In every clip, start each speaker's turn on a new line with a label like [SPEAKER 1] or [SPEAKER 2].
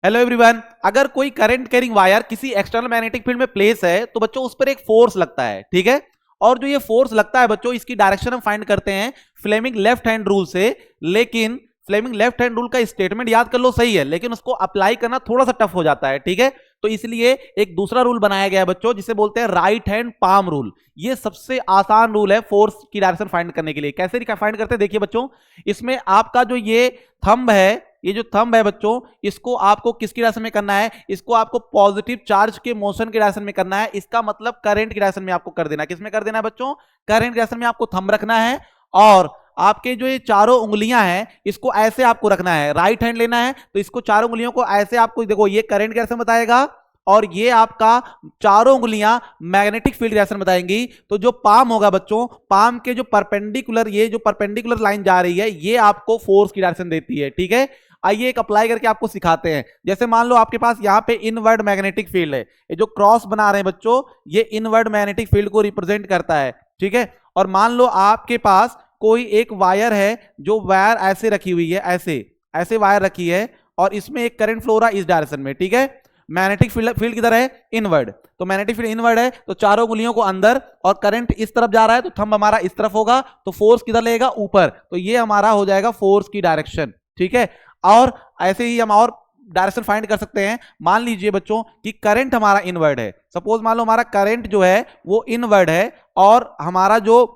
[SPEAKER 1] Hello everyone, अगर कोई current carrying wire किसी एक्सटर्नल मैग्नेटिक फील्ड में प्लेस है तो बच्चों उस पर एक फोर्स लगता है, ठीक है। और जो ये फोर्स लगता है बच्चों, इसकी डायरेक्शन हम फाइंड करते हैं फ्लेमिंग लेफ्ट हैंड रूल से। लेकिन फ्लेमिंग लेफ्ट हैंड रूल का स्टेटमेंट याद कर लो, सही है, लेकिन उसको अप्लाई करना थोड़ा सा टफ हो जाता है, ठीक है। तो इसलिए एक दूसरा रूल बनाया गया है बच्चों, जिसे बोलते हैं राइट हैंड पाम रूल। ये सबसे आसान रूल है फोर्स की डायरेक्शन फाइंड करने के लिए। कैसे फाइंड करते हैं देखिए बच्चों, इसमें आपका जो ये थंब है, ये जो थंब है बच्चों, इसको आपको किसकी डायरेक्शन में करना है? इसको आपको पॉजिटिव चार्ज के मोशन के डायरेक्शन में करना है। इसका मतलब करंट की डायरेक्शन में आपको कर देना है। किसमें कर देना है बच्चों? करंट की डायरेक्शन में आपको थंब रखना है। और आपके जो ये चारों उंगलियां हैं, इसको ऐसे आपको रखना है। राइट हैंड लेना है तो इसको चारों उंगलियों को ऐसे आपको, देखो ये करंट की डायरेक्शन बताएगा और ये आपका चारों उंगलियां मैग्नेटिक फील्ड डायरेक्शन बताएंगी। तो जो पाम होगा बच्चों, पाम के जो परपेंडिकुलर, ये जो परपेंडिकुलर लाइन जा रही है, ये आपको फोर्स की डायरेक्शन देती है, ठीक है। आइए एक अप्लाई करके आपको सिखाते हैं। जैसे मान लो आपके पास यहाँ पे इनवर्ड मैग्नेटिक फील्ड है, ये जो क्रॉस बना रहे हैं बच्चों, ये इनवर्ड मैग्नेटिक फील्ड को रिप्रेजेंट करता है, ठीक है। और मान लो आपके पास कोई एक वायर है, जो वायर ऐसे रखी हुई है, ऐसे ऐसे वायर रखी है, और इसमें एक करंट फ्लो रहा है इस डायरेक्शन में, ठीक है। मैग्नेटिक फील्ड किधर है? इनवर्ड। तो मैग्नेटिक फील्ड इनवर्ड है, तो चारों उंगलियों को अंदर, और करंट इस तरफ जा रहा है, तो थंब हमारा इस तरफ होगा, तो फोर्स किधर लगेगा? ऊपर। तो ये हमारा हो जाएगा फोर्स की डायरेक्शन, ठीक है। और ऐसे ही हम और डायरेक्शन फाइंड कर सकते हैं। मान लीजिए बच्चों कि करंट हमारा इनवर्ड है, सपोज मान लो हमारा करंट जो है वो इनवर्ड है, और हमारा जो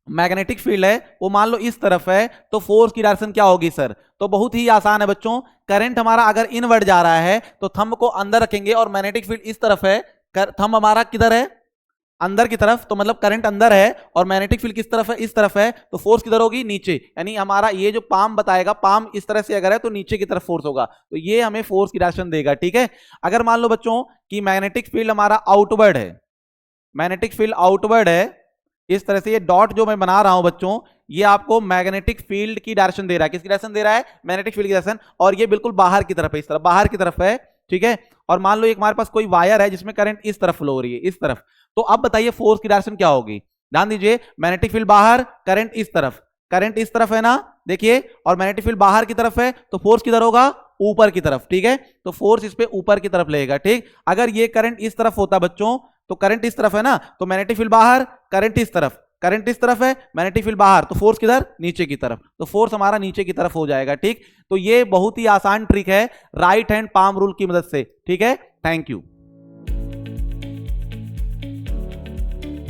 [SPEAKER 1] मैग्नेटिक फील्ड है वो मान लो इस तरफ है, तो फोर्स की डायरेक्शन क्या होगी सर? तो बहुत ही आसान है बच्चों। करंट हमारा अगर इनवर्ड जा रहा है तो थंब को अंदर रखेंगे, और मैग्नेटिक फील्ड इस तरफ है, थंब हमारा किधर है? अंदर की तरफ। तो मतलब करंट अंदर है और मैग्नेटिक फील्ड किस तरफ है? इस तरफ है, तो फोर्स किधर होगी? नीचे। यानी हमारा ये जो पाम बताएगा, पाम इस तरह से अगर है तो नीचे की तरफ फोर्स होगा, तो ये हमें फोर्स की डायरेक्शन देगा, ठीक है। अगर मान लो बच्चों कि मैग्नेटिक फील्ड हमारा आउटवर्ड है, मैग्नेटिक फील्ड आउटवर्ड है, इस तरह से ये डॉट जो मैं बना रहा हूं बच्चों, ये आपको मैग्नेटिक फील्ड की डायरेक्शन दे रहा है। किसकी डायरेक्शन दे रहा है? मैग्नेटिक फील्ड की डायरेक्शन। और ये बिल्कुल बाहर की तरफ है, इस तरफ बाहर की तरफ है, ठीक है। और मान लो एक हमारे पास कोई वायर है जिसमें करंट इस तरफ फ्लो हो रही है, इस तरफ। तो अब बताइए फोर्स की डायरेक्शन क्या होगी? ध्यान दीजिए, मैग्नेटिक फील्ड बाहर, करंट इस तरफ, करंट इस तरफ है ना, देखिए, और मैग्नेटिक फील्ड बाहर की तरफ है, तो फोर्स किधर होगा? ऊपर की तरफ, ठीक है। तो फोर्स इस पे ऊपर की तरफ लगेगा, ठीक। अगर ये करंट इस तरफ होता बच्चों, तो करंट इस तरफ है ना, तो मैग्नेटिक फील्ड बाहर, करंट इस तरफ, करंट इस तरफ है, मैग्नेटिक फील्ड बाहर, तो फोर्स किधर? नीचे की तरफ। तो फोर्स हमारा नीचे की तरफ हो जाएगा, ठीक। तो ये बहुत ही आसान ट्रिक है राइट हैंड पाम रूल की मदद से, ठीक है। Thank you.